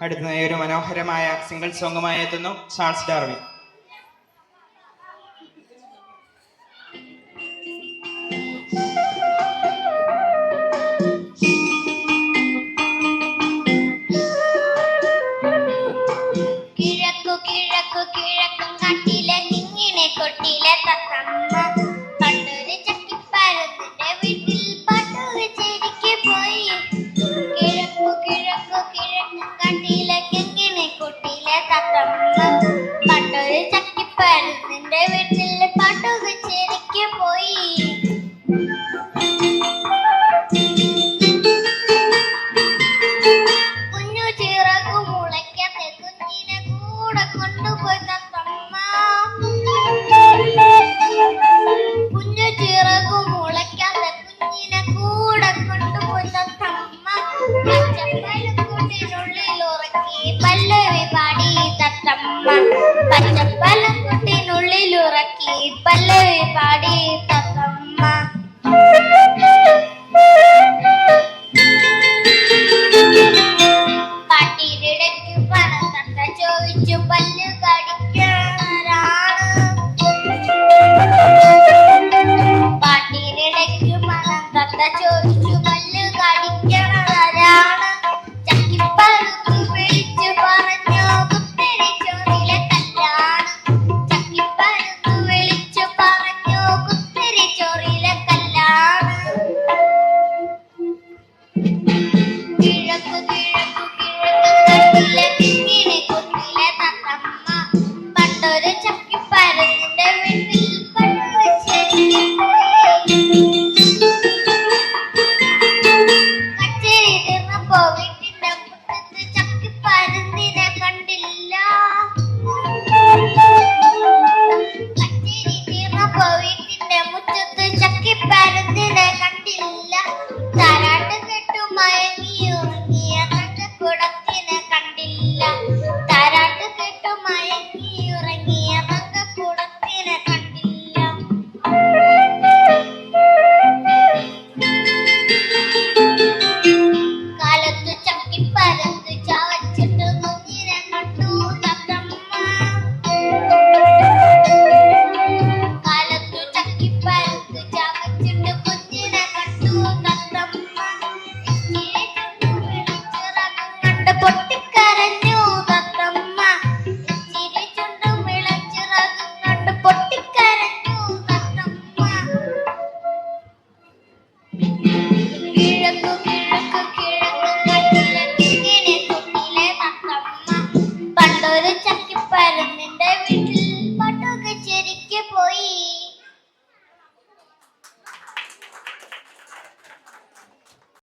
അടുത്തതായി ഒരു മനോഹരമായ സിംഗിൾ സോങ്ങുമായി എത്തുന്നു ചാൾസ് ഡാർവിൻ. കൊട്ടിലെ തത്തമ്മ പണ്ടൊരു ചക്കിപ്പരുന്നിന്റെ വീട്ടിൽ പാട്ട് വെച്ചിരിക്കെ പോയി. കിഴക്കു കിഴക്കു കിഴക്കു കാട്ടിലെ കിങ്ങിനെ കൊട്ടിലെ തത്തമ്മ പണ്ടൊരു ചക്കിപ്പരുന്നിന്റെ വീട്ടിൽ പാട്ട് വെച്ചിരിക്കെ പോയി. കുഞ്ഞു ചിറകു മുളയ്ക്കാതെ കുഞ്ഞിനെ കൂടെ കൊണ്ടുപോയി തത്തമ്മ. കുഞ്ഞു ചിറകു മുളയ്ക്കാതെ കുഞ്ഞിനെ കൂടെ കൊണ്ടുപോയി തത്തമ്മ. പച്ചപ്പലക്കൂട്ടിനുള്ളിൽ ഉറക്കി പല്ലവി പാടി തത്തമ്മ. പച്ചപ്പലക്കൂട്ടിനുള്ളിൽ ഉറക്കി പല്ലവി പാടി തത്തമ്മ. പാട്ടിനിടയ്ക്ക് പണം തത്ത ചോദിച്ചു പല്ല് കടിക്കാനാരാണ്. പാട്ടിനിടയ്ക്ക് പണം തത്ത ചോദിച്ചു പല്ല് കടിക്കാനാരാണ്. ചക്കിപ്പരുത്തു വിളിച്ചു പറഞ്ഞു കുത്തിരി ചോറിലെ കല്ലാണ്. ചക്കിപ്പരുത്തു വിളിച്ചു പറഞ്ഞു കുത്തിരി ചോറിലെ കല്ലാണ്. കിഴക്കു കിഴക്കു കിഴക്കു കാട്ടിലെ കിങ്ങിനെ കൊട്ടിലെ തത്തമ്മ പണ്ടൊരു ചക്കിപ്പരുന്നിന്റെ വീട്ടിൽ പണ്ടു വെച്ചിരിക്കെ പോയി. കച്ചേരി തീർന്നപ്പോ വീട്ടിന്റെ മുറ്റത്ത് ചക്കിപ്പരുന്നിനെ കണ്ടില്ല. കച്ചേരി തീർന്നപ്പോ വീട്ടിന്റെ മുറ്റത്ത് ചക്കിപ്പരുന്നിനെ കണ്ടില്ല. താരാട്ട് കേട്ടു മയങ്ങിയുറങ്ങിയ തങ്കക്കുടത്തിനെ കണ്ടില്ല. താരാട്ട് കേട്ടു മയങ്ങിയുറങ്ങിയ തങ്കക്കുടത്തിനെ കണ്ടില്ല. കാലത്തു ചക്കിപ്പരുന്ത് ചവച്ചിട്ട് കുഞ്ഞിനെ കണ്ടു തത്തമ്മ. കാലത്തു ചക്കിപ്പരുന്ത് ചവച്ചിട്ട് കുഞ്ഞിനെ കണ്ടു തത്തമ്മ. കണ്ട് പൊട്ടിക്കരഞ്ഞു തത്തമ്മ. ചിരി ചുണ്ടും വിളച്ചിറകും കണ്ട് പൊട്ടിക്കരഞ്ഞു തത്തമ്മ. കിഴക്കു കിഴക്കു കിഴക്കു കാട്ടിലെ കിങ്ങിനെ കൊട്ടിലെ തത്തമ്മ പണ്ടൊരു